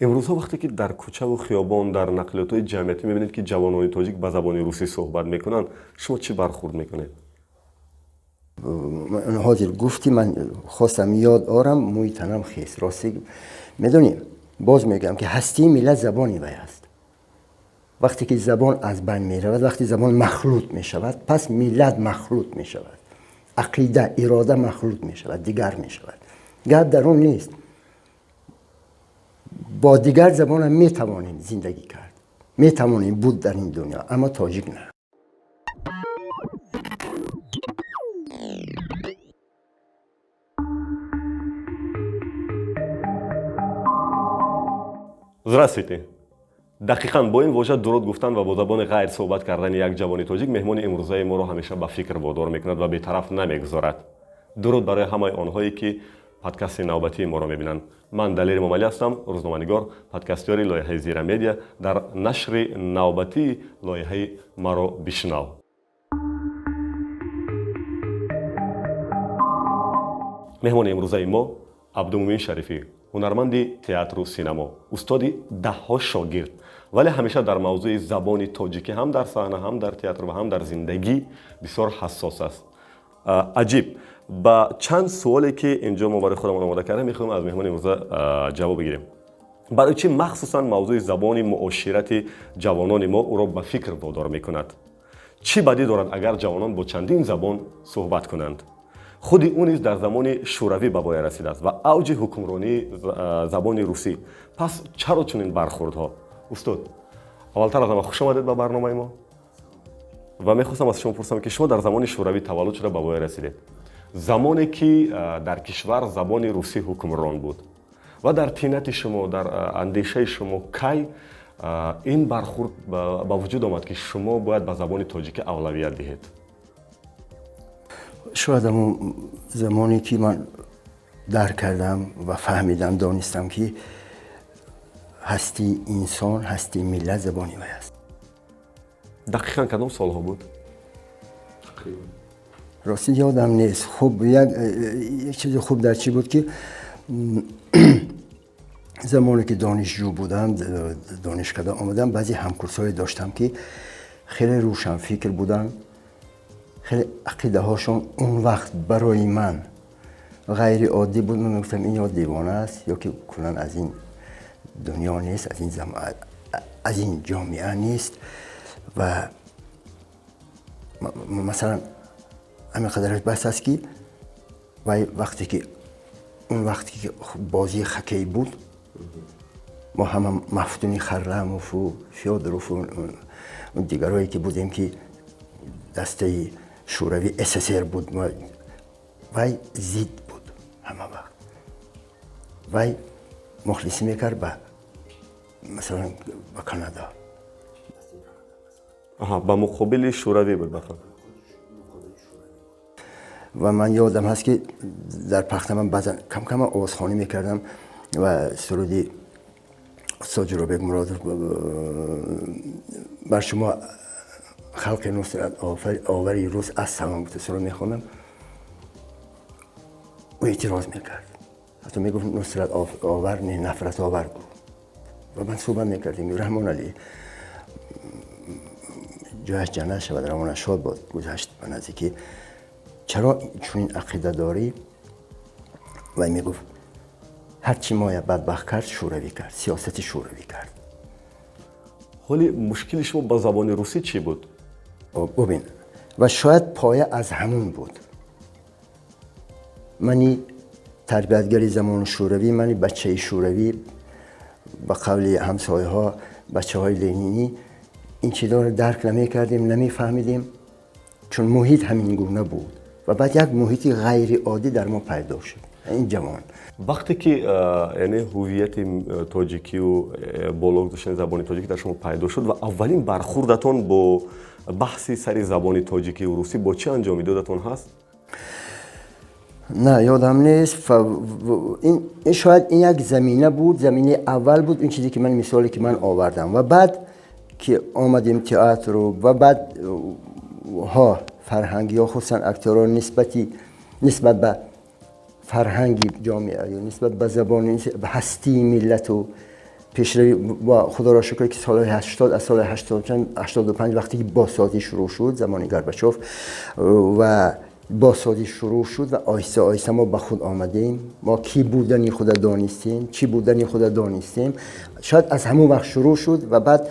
امروزها وقتی که در کوچه و خیابان در نقلیات‌های جمعیتی می‌بینید که جوانان تاجیک به زبان روسی صحبت میکنن، شما چی برخورد میکنید؟ حاضر گفتی من خواستم یاد آرم موی تنم خیس راستی میدونیم. باز میگم که هستی ملت زبانی وی است. وقتی که زبان از بین میرود، وقتی زبان مخلوط میشود، پس ملت مخلوط میشود، عقیده اراده مخلوط میشود، دیگر میشود. گپ در اون نیست. با دیگر زبان هم میتوانیم زندگی کرد، میتوانیم بود در این دنیا، اما تاجیک نه. Здравствуйте. دقیقاً با این واژه درود گفتن و با زبان غیر صحبت کردن یک جوان تاجیک مهمان امروزه ما را همیشه به فکر وادار میکند و بی‌طرف نمیگذارد. درود برای همه آنهایی که پادکست نوبتی ما را میبینند. من دلیر ممالی هستم، روزنامه‌نگار، پادکستیار لایحه زیر مدیا. در نشر نوبتی لایحه ما را بشنو. مهمان امروزه ما عبدالمومن شریفی، هنرمند تئاتر و سینما، استاد ده‌ها شاگرد، ولی همیشه در موضوع زبان تاجیکی هم در صحنه، هم در تئاتر و هم در زندگی بسیار حساس است. عجیب. با چند سوالی که اینجا ما برای خودمون آماده کردیم میخوایم از مهمان امروزه جواب بگیریم. برای چی مخصوصا موضوع زبان معاشرت جوانان ما او را به فکر وادار میکند؟ چی بدی دارد اگر جوانان با چندین زبان صحبت کنند؟ خود اون نیز در زمان شوروی به پای رسیده است و اوج حکمرانی زبان روسی. پس چرا چنین برخوردها؟ استاد، اولتر از همه خوش آمدید به برنامه ما و میخواستم از شما پرسم که شما در زمان شوروی تولد شده به پای رسیدید، زمانی که در کشور زبان روسی حکمران بود و در طینت شما، در اندیشه شما کی این برخورد با وجود آمد که شما باید به زبان تاجیک اولویت دهید؟ شاید همون زمانی که من درک کردم و فهمیدم، دانستم که هستی انسان، هستی ملت زبانی وی است. دقیقاً کدام سالها بود؟ راستی یادم نیست. خب یک چیز خوب در چی بود که زمانی که دانشجو بودم، دانشکده آمدم، بعضی همکورس‌های داشتم که خیلی روشن فکر بودن، خیلی عقیده هاشون اون وقت برای من غیر عادی بود. من میگفتم این یا دیوانه است یا که کلن از این دنیا نیست، از این جامعه نیست. و مثلا همین قدرش بس است که وقتی که اون وقتی که بازی خکی بود، ما همه مفتونی خرموف و فیودروف و اون دیگرهایی که بودیم که دسته شوروی SSR بود، وی زید بود همه وقت. وی مخلصی میکرد به مثلا به کانادا. به مقابل شوروی بود بخواه. و من یادم هست که در پخته من بعضا کم کم آوازخوانی میکردم و سرودی استاد جورابک مرادov بر شما خلق نصرت آوری روز از سلام سرود میخوانم. او اعتراض میکرد، حتی میگفت نصرت آور نه نفرت آور بود. و من صحبت میکردیم رحمان علی جایش جنت شود، رحمان شاد باد، گذشت به نزدیکی، چرا چنین عقیده داری؟ و میگفت هرچی ما بدبخت کرد شوروی کرد، سیاست شوروی کرد. حالی مشکل شما با زبان روسی چی بود؟ ببین، و شاید پایه از همون بود. منی تربیتگری زمان شوروی، منی بچه شوروی، با قول همسایه ها بچه های لنینی این چیزا رو درک نمی کردیم، نمی فهمیدیم، چون محیط همین گونه بود. و بعد یک محیط غیر عادی در ما پیدا شد. این جوان وقتی که یعنی هویت تاجیکی و بالا گذاشتن زبان تاجیکی در شما پیدا شد و اولین برخوردتون با بحثی سر زبان تاجیکی و روسی با چه انجامی دادتون هست؟ نه یادم نیست. این شاید این یک زمینه بود، زمینه اول بود، این چیزی که من مثالی که من آوردم. و بعد که آمدیم تئاتر و بعد ها فرهنگی ها خصوصا اکتران نسبت به فرهنگی جامعه یا نسبت به زبان، به هستی ملت و پیشروی با خدا را شکر که سال 80 از سال 85 وقتی که بازسازی شروع شد زمان گورباچوف و بازسازی شروع شد و آیسته آیسته ما به خود آمدیم. ما کی بودنی خود دانستیم، چی بودنی خود دانستیم. شاید از همون وقت شروع شد و بعد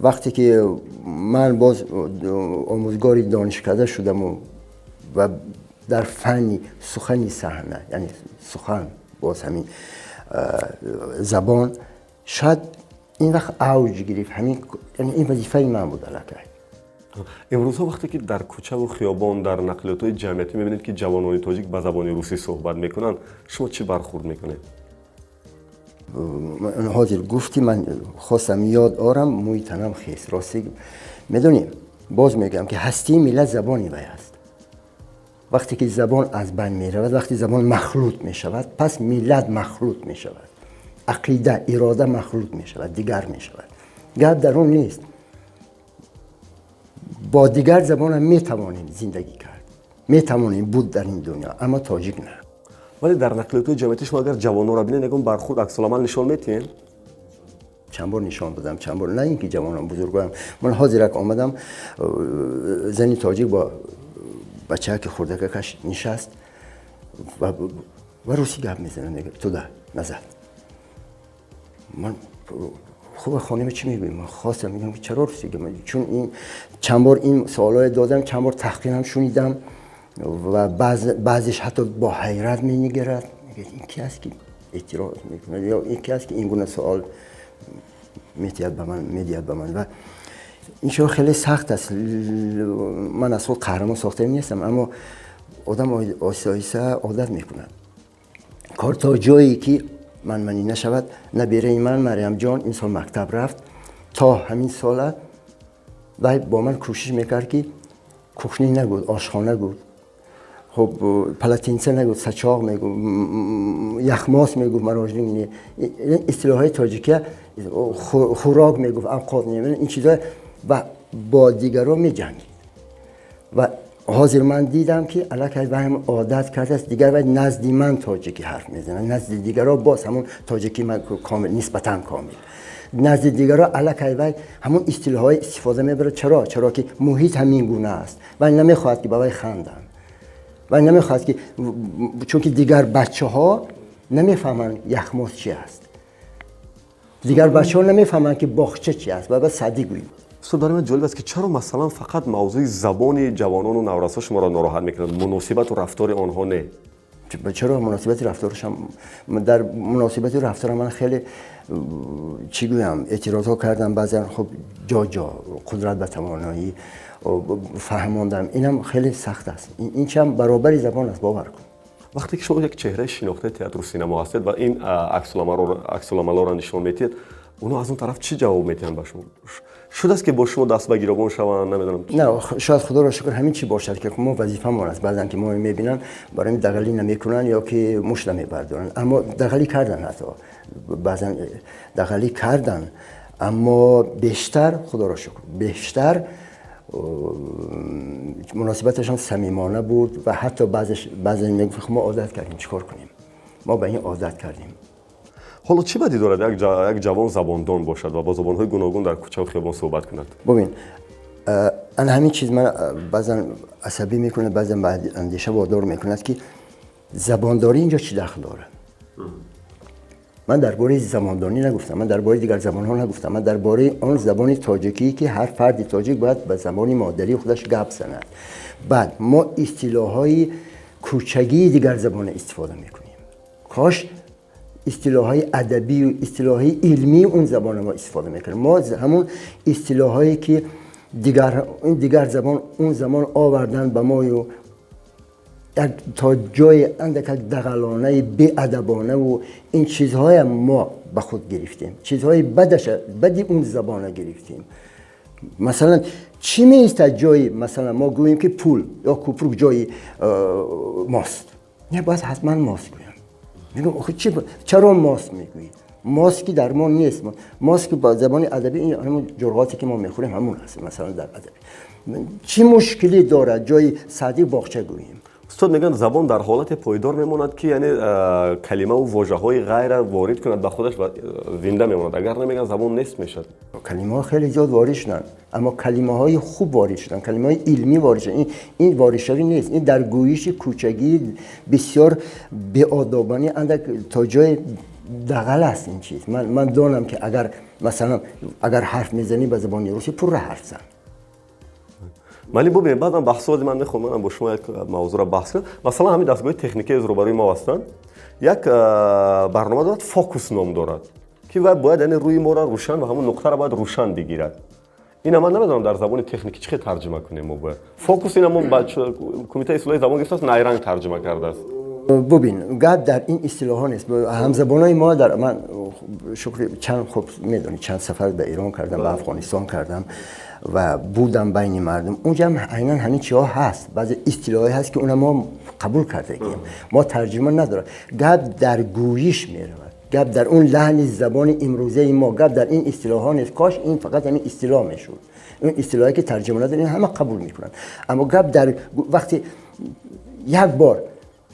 وقتی که من باز آموزگاری دانشکده شدم و در فنی سخنی صحنه، یعنی سخن باز همین زبان، شاید این وقت اوج گرفت. همین یعنی این وظیفه من بود الکی. امروز وقتی که در کوچه و خیابان در نقلیات‌های جمعیتی می‌بینید که جوانان تاجیک به زبان روسی صحبت میکنن، شما چی برخورد میکنید؟ حاضر گفتی من خواستم یاد آرم موی تنم خیس. راستی میدونیم باز میگم که هستی ملت زبانی وی است. وقتی که زبان از بین میرود، وقتی زبان مخلوط میشود، پس ملت مخلوط میشود، عقیده اراده مخلوط میشود، دیگر میشود. گپ در اون نیست. با دیگر زبان هم میتوانیم زندگی کرد، میتوانیم بود در این دنیا، اما تاجیک نه. ولی در نقلیات جمعیتی شما اگر جوانان را ببینید نگون برخورد عکس العمل نشون میدین؟ چند بار نشان بدم، چند بار، نه اینکه جوانان بزرگان. من حاضرک آمدم زنی تاجیک با بچه که خردکش نشست و روسی گپ میزنه، میگه تو ده نزد. من خوب خانم چی میگویم؟ من خواستم میگم که چرا روسی گپ، چون این چند بار این سوالای دادم، چند بار تحقیق هم شنیدم و بعضیش حتی با حیرت مینگرد، میگه این کی است که اعتراض میکنه یا این کی است که این گونه سوال میتید به من و این شو خیلی سخت است. من از خود قهرمان ساخته نیستم، اما آدم آهسته آهسته عادت میکنه. کار تا جایی که منی نشود. نبیره من مریم جان این سال مکتب رفت، تا همین سال و با من کوشش میکرد که کوخنی نگود، آشخانه نگود، خب پلاتینسه نگود، سچاق میگو، یخماس میگو، مراجعه اصطلاحات تاجیکی خوراک میگفت، انقاض نمیدونم این چیزا و با دیگران میجنگید و حاضر من دیدم که الکی و هم عادت کرده است دیگر باید نزدی من تاجیکی حرف میزنن، نزد دیگران باز همون تاجیکی من کامل نسبتا کامل، نزد دیگران الکی و همون اصطلاحات استفاده میبره. چرا که محیط همین گونه است و نمیخواد که بابای خندن و نمیخواد که چون که دیگر بچه‌ها نمیفهمن یخماس چی است، دیگر بچه‌ها نمیفهمن که باغچه چی است و بعد سادی گوییم. برای من جالب است که چرا مثلا فقط موضوع زبان جوانان و نورسا شما را ناراحت میکنند، مناسبت و رفتار آنها نه؟ چرا مناسبت رفتارشم، در مناسبت رفتار من خیلی چی گویم اعتراضات کردم، بعضی خب جا قدرت و توانایی فهماندم، اینم خیلی سخت است. این چم برابر زبان است، باور کن. وقتی که شما یک چهره شناخته تئاتر و سینما هستید و این عکس العمل را نشون میدید، اونا از اون طرف چی جواب میدن به شما؟ شده است که با شما دست به گیرابان شوند؟ نمیدونم. نه شاید خدا را شکر همین چی باشد که ما وظیفه ما است. بعضن که ما میبینن برای دغلی نمیکنن یا که مشت نمیبردارن، اما دغلی کردن، حتی بعضن دغلی کردن، اما بیشتر خدا را شکر بیشتر مناسبتشان صمیمانه بود و حتی بعضی میگفت ما عادت کردیم، چیکار کنیم؟ ما به این عادت کردیم. حالا چی بدی دارد یک جوان زباندان باشد و با زبان‌های گوناگون در کوچه و خیابان صحبت کند؟ ببین انا همین چیز من بعضا عصبی میکنه، بعضا اندیشه وادار میکند که زبانداری اینجا چی دخل داره؟ من درباره زبانداری نگفتم، من درباره دیگر زبان‌ها نگفتم، من درباره آن زبان تاجیکی که هر فرد تاجیک باید به زبان مادری خودش گپ زند. بعد ما اصطلاح‌های کوچگی دیگر زبان استفاده میکنیم. کاش اصطلاح‌های ادبی و اصطلاح‌های علمی اون زبان ما استفاده میکنیم. ما همون اصطلاح‌هایی که دیگر زبان اون زمان آوردن به ما و تا جای اندک دغلانه بی‌ادبانه و این چیزهای ما به خود گرفتیم، چیزهای بدی اون زبان گرفتیم. مثلا چی میست جای مثلا ما گوییم که پول یا کوپروک جای ماست، نه باید حتما ماست گویم. میگم چرا ماست میگویید؟ ماست که درمان نیست، ماست که با زبان ادبی این همون جرعاتی که ما میخوریم همون هست. مثلا در ادبی چی مشکلی داره جای سعدی باغچه گوییم؟ استاد میگن زبان در حالت پایدار میماند که یعنی کلمه و واژه‌های غیر وارد کند به خودش و زنده میماند. اگر نمیگن زبان نیست میشد. کلمه ها خیلی زیاد وارد شدن، اما کلمه های خوب وارد شدن، کلمه های علمی وارد شدن. این وارد شوی نیست، این در گویش کوچگی بسیار بی‌آدابانه اندک تا جای دغل است این چیز. من دانم که اگر مثلا اگر حرف میزنی به زبان روسی پر حرف زن. ولی ببین بعضا بحث‌ها من میخوام با شما یک موضوع را بحث کنم. مثلا همین دستگاه تکنیکی از روبروی ما هستند، یک برنامه دارد فوکوس نام دارد که باید یعنی روی ما را روشن و همون نقطه را باید روشن بگیرد. این من نمیدونم در زبان تکنیکی چه ترجمه کنیم ما باید. فوکوس اینا ما کمیته اصلاح زبان گفته است نیرنگ ترجمه کرده است. ببین گپ در این اصطلاحات نیست. همزبانای ما در من شکر چند سفر به ایران کردم، به افغانستان کردم و بودم بین مردم. اونجا هم عیناً همین چیزها هست. بعضی اصطلاحی هست که اون ما قبول کرده ایم، ما ترجمه نداره. گپ در گویش میرود، گپ در اون لحن زبان امروزه ما، گپ در این اصطلاحات نیست. کاش این فقط همین اصطلاح میشد. اون اصطلاحی که ترجمه نداره همه قبول میکنن، اما گپ در وقتی یک بار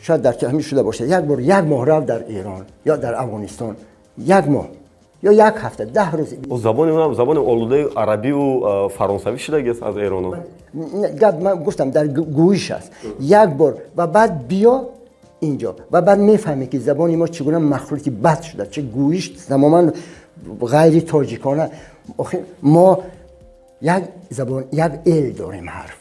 شاید در همین شده باشه، یک بار یک ماه رفت در ایران یا در افغانستان، یک ماه یا یک هفته 10 روز. او زبان آلوده عربی و فرانسوی شده است از ایران. من گفتم در گویش است. یک بار و بعد بیا اینجا و بعد میفهمی که زبان ما چگونه مخلوطی بد شده، چه گویش تماما غیر تاجیکانه. ما یک زبان یک ال داریم، حرف.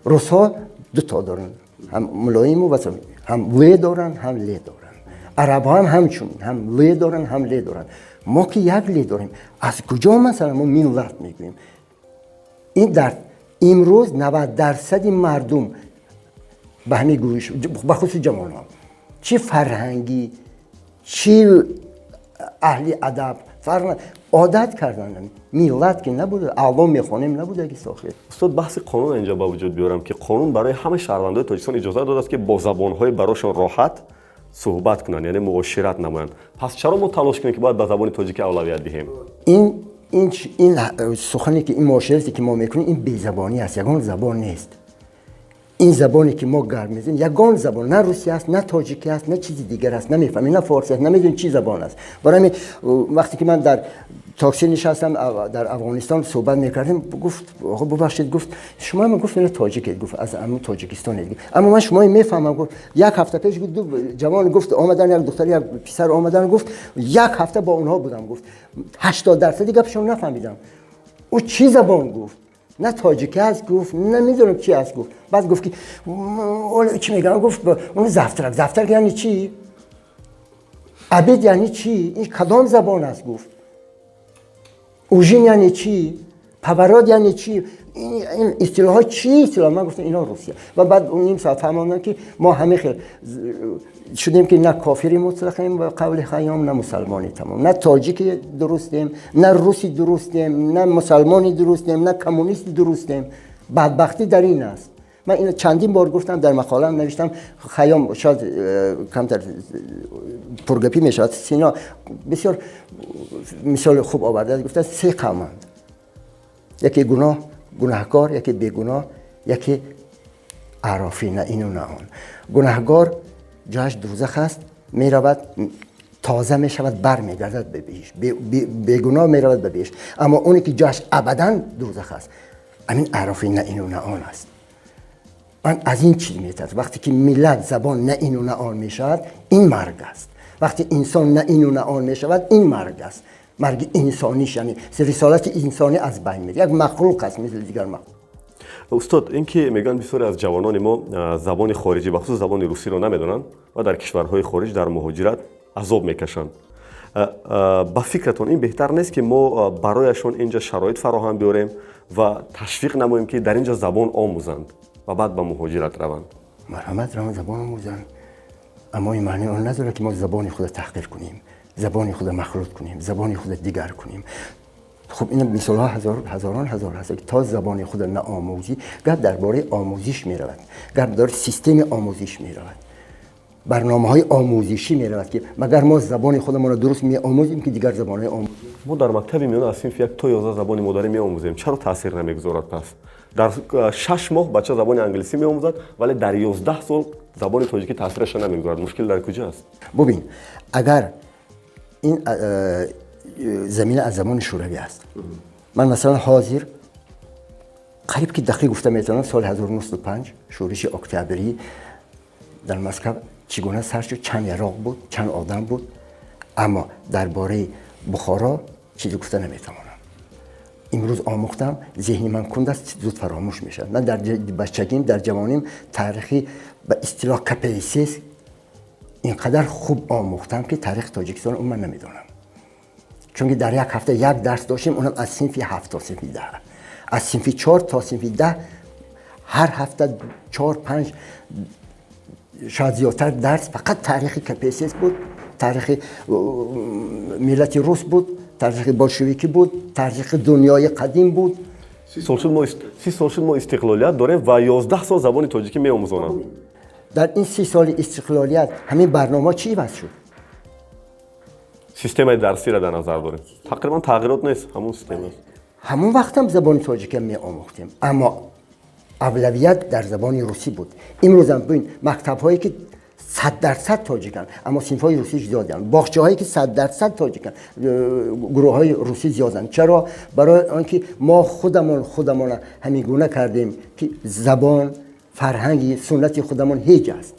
روس‌ها دو تا دارن، هم ملایم و وسط، هم ل دارن هم ل دارن. عرب ها هم همچون، هم ل دارن هم ل دارن. ما که یک ل داریم، از کجا مثلا ما ملت میگوییم؟ این در امروز 90% مردم به همین گویش، به خصوص جوان ها، چی فرهنگی چی اهل ادب فرق عادت کردن. ملت که نبوده، اعلام میخوانیم نبوده که ساخته. استاد بحث قانون اینجا با وجود بیارم که قانون برای همه شهروندان تاجیکستان اجازه داده است که با زبان‌های براشون راحت صحبت کنن، یعنی معاشرت نمایند. پس چرا ما تلاش کنیم که باید به زبان تاجیکی اولویت دهیم؟ این سخنی که این معاشرتی که ما میکنیم این بی‌زبانی است، یگان زبان نیست. این زبانی که ما گرم میزنیم یگان زبان، نه روسی است نه تاجیکی است نه چیزی دیگر است، نمیفهمی، نه فارسی است، نمیدونی چی زبان است. برای وقتی که من در تاکسی نشستم در افغانستان صحبت میکردم، گفت آقا ببخشید، گفت شما، من گفتم تاجیکه، گفت از همون تاجیکستان، اما من شما میفهمم. گفت یک هفته پیش دو جوان گفت آمدن، یک دختر یک پسر آمدن، گفت یک هفته با اونها بودم، گفت 80% گپشون نفهمیدم. او چی زبان گفت؟ نه تاجیکی است گفت، نمیدونم چی است گفت. بعد گفت که چی میگن؟ گفت اون زفترک یعنی چی؟ عبید یعنی چی؟ این کدام زبان است؟ گفت اوژین یعنی چی؟ پاوراد یعنی چی؟ این اصطلاحات چی اصطلاح؟ من گفتم اینا روسیه. و بعد اون نیم ساعت فهمیدم که ما همه خیلی شدیم که نه کافری مطلقیم و قول خیام، نه مسلمانی تمام، نه تاجیکی درستیم، نه روسی درستیم، نه مسلمانی درستیم، نه کمونیستی درستیم. بدبختی در این است. من اینو چندین بار گفتم، در مقاله هم نوشتم. خیام شاید کمتر پرگپی میشود، سینا بسیار مثال خوب آورده، گفته 3 قومند، یکی گناهکار، یکی بیگناه، یکی عرافی، نه اینو نه اون. گناهکار جاش دوزخ است، میرود تازه میشود برمیگردد به بهشت، بیگناه میرود به بهشت. اما اونی که جاش ابدا دوزخ است، همین عرافی، نه اینو نه آن است. من از این چیز میترسم. وقتی که ملت زبان نه اینو نه آن میشود، این مرگ است. وقتی انسان نه اینو نه آن میشود، این مرگ است. مرگ انسانیش، یعنی رسالت انسانی از بین میره. یک مخلوق است مثل دیگر مخلوق. استاد، این که میگن بسیاری از جوانان ما زبان خارجی و خصوص زبان روسی رو نمیدونن و در کشورهای خارج در مهاجرت عذاب میکشن، با فکرتون این بهتر نیست که ما برایشون اینجا شرایط فراهم بیاریم و تشویق نماییم که در اینجا زبان آموزند و بعد به مهاجرت روند؟ مرحمت رو زبان آموزند، اما این معنی آن نداره که ما زبان خود تحقیر کنیم، زبان خود مخلوط کنیم، زبان خود دیگر کنیم. خب این مثال ها هزاران هست که تا زبان خود نآموزی، گپ درباره آموزش می رود، گپ در سیستم آموزش می رود. برنامه‌های آموزشی می‌رود که مگر ما زبان خودمان را درست می‌آموزیم که دیگر زبان‌های آموزشی ما در مکتب میون از صنف 1 تا 11 زبان مادری میآموزیم. چرا تاثیر نمیگذارد پس؟ در 6 ماه بچه زبان انگلیسی میآموزد ولی در 11 سال زبان تاجیکی تاثیرش نمیگذارد. مشکل در کجاست؟ ببین اگر این زمین از زمان شوروی است، من مثلا حاضر قریب که دقیق گفتم میتونم سال 1905 شورش اکتبری در مسکو چگونه سر شد، چند عراق بود، چند آدم بود، اما درباره بخارا چیزی گفته نمیتونم. امروز آموختم، ذهن من کند است، زود فراموش میشه. من در بچگیم در جوانیم تاریخی به اصطلاح کپیسیس اینقدر خوب آموختم که تاریخ تاجیکستان اون من نمیدونم، چون که در یک هفته یک درس داشتیم، اونم از صنف 7 تا صنف 10، از صنف 4 تا صنف 10 هر هفته 4-5 شاید زیادتر درس فقط تاریخ کپیسیس بود، تاریخ ملت روس بود، تاریخ بولشویکی بود، تاریخ دنیای قدیم بود. 30 سال شد ما استقلالیت داریم و 11 سال زبان تاجیکی میآموزانم. در این 30 سال استقلالیت همین برنامه چی وضع شد؟ سیستم درسی را در نظر داریم. تقریبا تغییرات نیست، همون سیستم است. همون وقت هم زبان تاجیکی می آموختیم، اما اولویت در زبان روسی بود. امروز هم ببین مکتب هایی که 100% تاجیکن اما صنف های روسی زیادن، باغچه هایی که 100% تاجیکن، گروه های روسی زیادن. چرا؟ برای آنکه ما خودمان همیگونه کردیم که زبان، فرهنگی، سنتی خودمان هیچ است.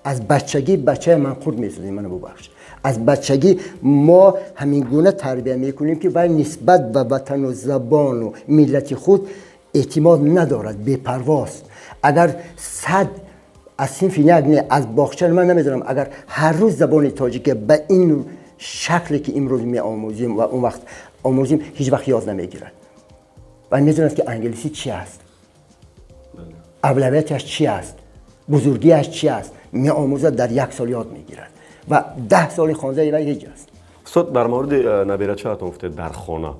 از بچگی بچه منقور می‌سازیم، منو ببخش. از بچگی ما همین گونه تربیت میکنیم که ولی نسبت به وطن و زبان و ملت خود اعتماد ندارد، بی‌پرواست. اگر 100 از صنف یک از باغچه من نمیدونم، اگر هر روز زبان تاجیک به این شکلی که امروز می آموزیم و اون وقت آموزیم هیچ وقت یاد نمیگیرد و میدونست که انگلیسی چی است، اولویتش چی است، بزرگیش چی است، می آموزد در 1 سال یاد میگیرد و 10 سال خوانده و هیچ است. استاد در مورد نبیرچه هاتون گفته در خانه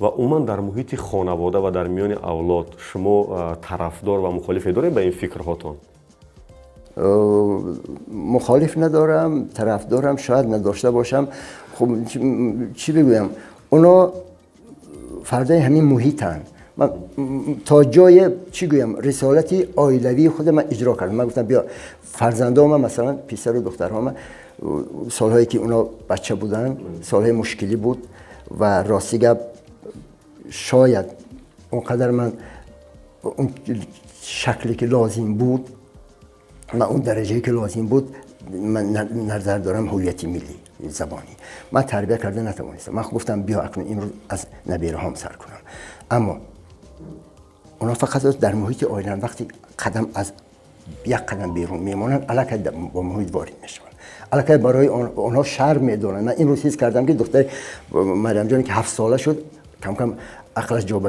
و عموما در محیط خانواده و در میان اولاد شما طرفدار و مخالف دارید به این فکرهاتون؟ مخالف ندارم، طرفدارم شاید نداشته باشم. خب چی بگویم، اونا فردای همین محیطن. من تا جای چی گویم رسالتی عائلوی خود من اجرا کردم. من گفتم بیا فرزندام مثلا پسر و دخترام سالهایی که اونا بچه بودن سالهای مشکلی بود و راستی گپ شاید اونقدر من اون شکلی که لازم بود و اون درجه‌ای که لازم بود من نظر دارم هویت ملی زبانی من تربیت کرده نتوانستم. من گفتم بیا اکنون امروز از نبیره هم سر کنم، اما اونا فقط در محیط عائله وقتی قدم از یک قدم بیرون میمونن الکی با محیط وارد میشن، الکی برای اونها شرم میدونن. من امروز حس کردم که دختر مریم جانی که 7 ساله شد کم کم عقلش جا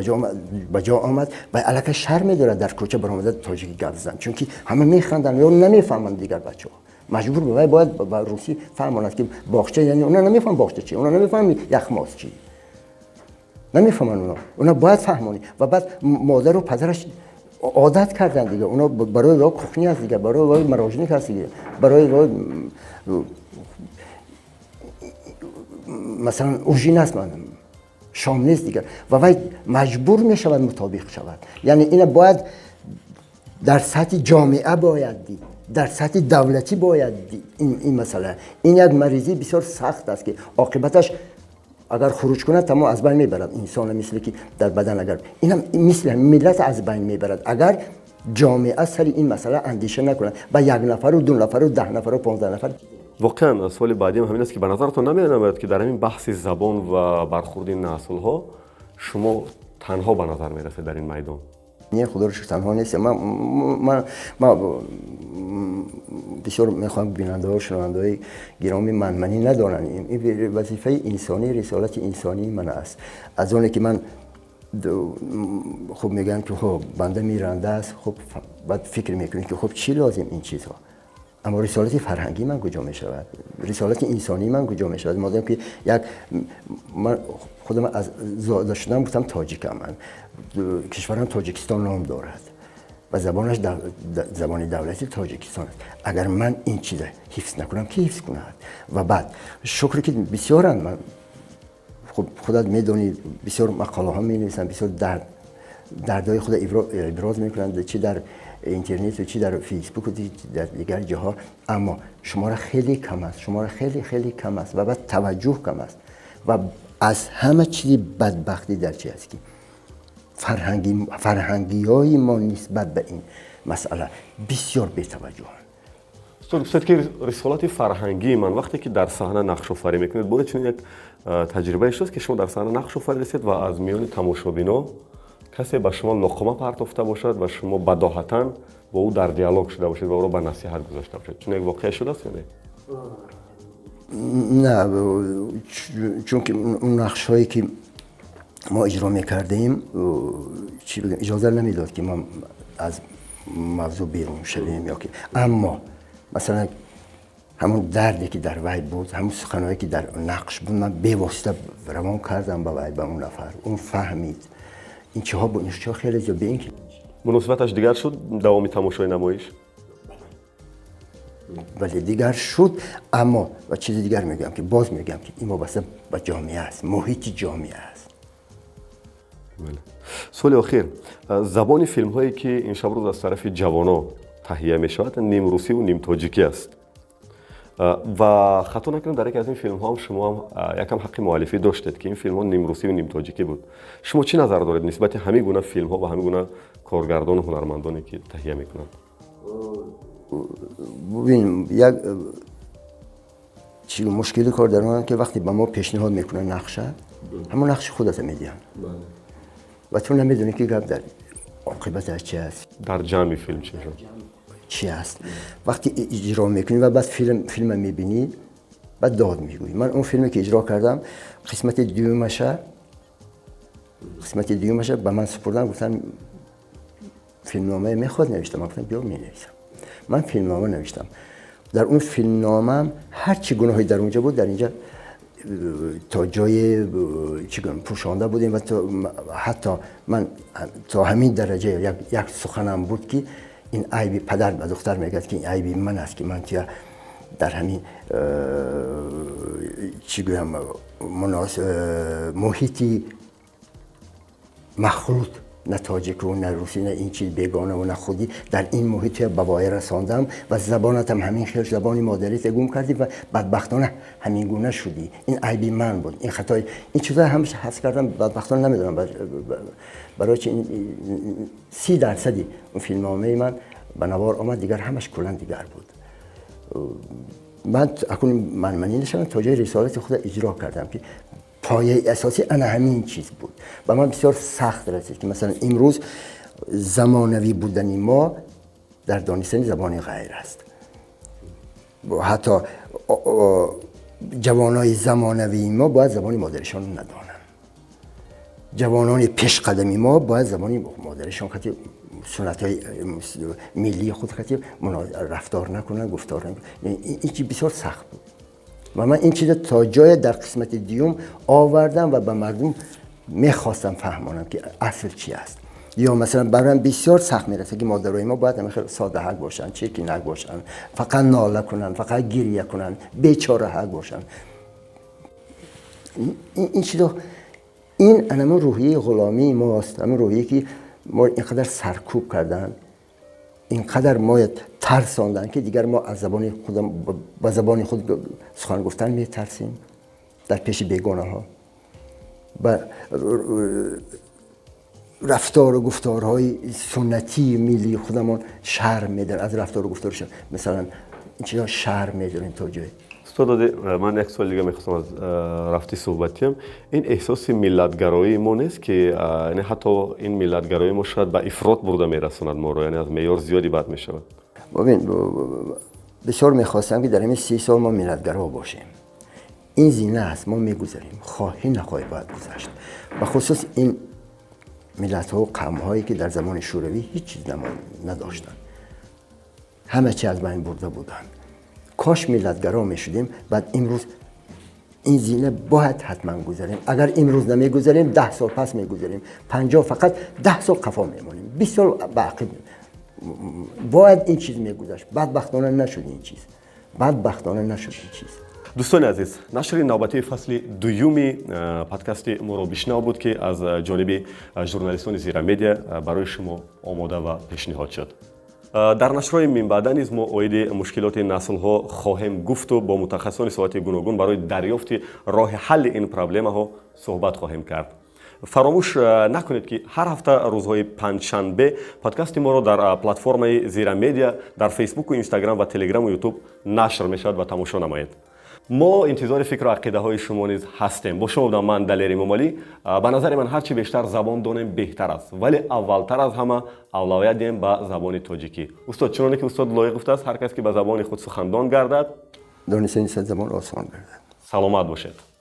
به جا آمد و الکی شرم داره در کوچه برآمده تاجیکی گپ زدن، چون که همه میخندن یا نمیفهمن دیگر بچه‌ها. مجبور به باید با روسی فهماند که باغچه یعنی اونا نمیفهمن باغچه چی، اونا نمیفهمن یخماس چی، نمیفهمن اونا باید فهمونی. و بعد مادر و پدرش عادت کردن دیگه، اونا برای راه کوخنی هست دیگه، برای راه مراجعه هست دیگه، برای راه مثلا اوژین است من شام نیست دیگه و وای مجبور میشود مطابق شود. یعنی این باید در سطح جامعه باید دید، در سطح دولتی باید دید. این مسئله این یک مریضی بسیار سخت است که عاقبتش اگر خروج کنه تمام از بین میبرد انسان، مثل که در بدن اگر اینم مثل ملت از بین میبرد اگر جامعه سر این مسئله اندیشه نکنه و 1 نفر و 2 نفر و 10 نفر و 15 نفر. واقعا سوال بعدی همین است که به نظرتون نمیاد که در همین بحث زبان و برخورد نسل ها شما تنها به نظر میرسه در این میدان؟ نه خدا رو شکر تنها نیستم. من بسیار میخوام بیننده ها و شنونده های گرامی منی ندارن. این وظیفه انسانی، رسالت انسانی من است. از اونه که من خب میگن که خب بنده میرنده است، خب بعد فکر میکنید که خب چی لازم این چیزها، اما رسالت فرهنگی من کجا می شود؟ رسالت انسانی من کجا می شود؟ مادام که من خودم از زاده شدم گفتم تاجیکم، من کشورم تاجیکستان نام دارد و زبانش زبان دولتی تاجیکستان است. اگر من این چیز حفظ نکنم کی حفظ کند؟ و بعد شکر که بسیارن، من خودت میدونی بسیار مقاله ها می نویسن، بسیار دردهای خود ابراز میکنند، چی در اینترنت و چی در فیسبوک و در دیگر جاها، اما شماره خیلی کم است، شماره خیلی کم است و بعد توجه کم است. و از همه چیز بدبختی در چی است که فرهنگی های ما نسبت به این مسئله بسیار بی‌توجهند. دوست که رسالت فرهنگی من وقتی که در صحنه نقش آفرینی میکنید، بود چون یک تجربه شد که شما در صحنه نقش آفریدید و از میان تماشابینا کسی به شما لقمه پرتافته باشد و شما بداهتا با او در دیالوگ شده باشید و او را به نصیحت گذاشته باشید، چون یک واقعه شده است یا نه؟ نه، چون که اون نقش هایی که ما اجرا میکردیم چی بگم اجازه نمیداد که ما از موضوع بیرون شویم یا که، اما مثلا همون دردی که در وی بود، همون سخنایی که در نقش بود، من به واسطه روان کردم با وی، به اون نفر، اون فهمید این چه ها بود، این چه خیلی زیاد به این که مناسبتش دیگر شد دوامی تماشای نمایش. ولی دیگر شد، اما و چیز دیگر میگم که باز میگم که این وابسته به جامعه است، محیط جامعه است. سوال آخر، زبان فیلم هایی که این شب روز از طرف جوانا تهیه می شود نیم روسی و نیم تاجیکی است و خطا نکنم در یک از این فیلم ها هم شما هم یکم حق مؤلفی داشتید که این فیلم ها نیم روسی و نیم تاجیکی بود. شما چی نظر دارید نسبت همه گونه فیلم ها و همه گونه کارگردان و هنرمندانی که تهیه میکنند؟ ببین یک چی مشکلی کار دارن که وقتی به ما پیشنهاد میکنن نقشه، همون نقش خودت میدین و تو نمیدونی که گپ در عاقبتش چی است، در جمع فیلم چی است. وقتی اجرا میکنی و بعد فیلم میبینی بعد داد میگویی. من اون فیلمی که اجرا کردم قسمت دیومش به من سپردن، گفتن فیلمنامه میخواد نوشتم، من گفتم بیا مینویسم. من فیلمنامه نوشتم. در اون فیلمنامه هر چی گناهی در اونجا بود در اینجا تا جای پوشانده بودیم و حتی من تا همین درجه یک سخنم بود که این عیبی پدر و دختر میگه که این عیبی من است که من که در همین محیطی مخلوط، نه تاجیک و نه روسی نه این چیز بیگانه و نه خودی، در این محیط بوایی رساندم و زبانت هم همین خیلی زبانی مادریت گم کردی و بدبختانه همین گونه شدی. این عیبی من بود، این خطای این چیزا همش حس کردم، بدبختانه نمیدونم برای چی 30% اون فیلمنامه من به نوار آمد، دیگر همش کلا دیگر بود. من اکنون من نشدم تا جای رسالت خود اجرا کردم که پایه اساسی انا همین چیز بود و من بسیار سخت رسید که مثلا امروز زمانوی بودن ما در دانستن زبان غیر است. حتی جوانای زمانوی ما باید زبان مادرشان ندانن، جوانان پیش قدمی ما باید زبان مادرشان خاطر سنت‌های ملی خود خاطر رفتار نکنن، گفتار نکنن. این چیز بسیار سخت بود و من این چیز تا جای در قسمت دیوم آوردم و به مردم میخواستم فهمانم که اصل چی است. یا مثلا برام بسیار سخت میرسه که مادرای ما باید خیلی ساده حق باشن، چیکی نباشن، فقط ناله کنن، فقط گریه کنن، بیچاره حق باشن. این چیزا این انما روحیه غلامی ماست، همون روحیه که ما اینقدر سرکوب کردن، اینقدر ما ترساندن که دیگر ما از زبان خودم با زبان خود سخن گفتن میترسیم در پیش بیگانه ها. و رفتار و گفتارهای سنتی ملی خودمون شرم میدن، از رفتار و گفتارشون مثلا این چیزا شرم میدن تا جای. استاد من یک سوال دیگه میخواستم از رفتی صحبتیم، این احساس ملتگرایی ما نیست که یعنی حتی این ملتگرایی ما شاید به افراط برده میرسوند ما رو، یعنی از معیار زیادی بد میشود؟ ببین بسیار میخواستم که در همین 30 سال ما ملتگرا باشیم. این زینه است، ما میگذاریم، خواهی نخواهی باید گذشت. و خصوص این ملت ها و قوم هایی که در زمان شوروی هیچ چیز نداشتن، همه چی از بین برده بودن. کاش ملتگرا میشدیم، بعد امروز این زینه باید حتما گذاریم. اگر امروز نمیگذاریم 10 سال پس میگذاریم، 50 فقط 10 سال قفا میمونیم، 20 سال به عقب باید این چیز میگذشت. بدبختانه نشد این چیز. دوستان عزیز، نشر نوبتی فصل دومی پادکست ما رو بشنو بود که از جانب ژورنالیستان زیرا مدیا برای شما آماده و پیشنهاد شد. در نشرهای من بعد نیز ما اوید مشکلات نسل ها خواهیم گفت و با متخصصان ساعت گوناگون برای دریافت راه حل این پرابلم ها صحبت خواهیم کرد. فراموش نکنید که هر هفته روزهای پنجشنبه پادکست ما رو در پلتفرم زیرا مدیا در فیسبوک و اینستاگرام و تلگرام و یوتیوب نشر میشود و تماشا نمایید. ما انتظار فکر و عقیده های شما نیز هستیم. با شما بودم من دلیر مومالی. به نظر من هرچی بیشتر زبان دانیم بهتر است، ولی اولتر از همه اولویت دهیم به زبان تاجیکی. استاد، چون که استاد لایق گفته است هر کس که به زبان خود سخندان گردد دانستن زبان آسان گردد. سلامت باشید.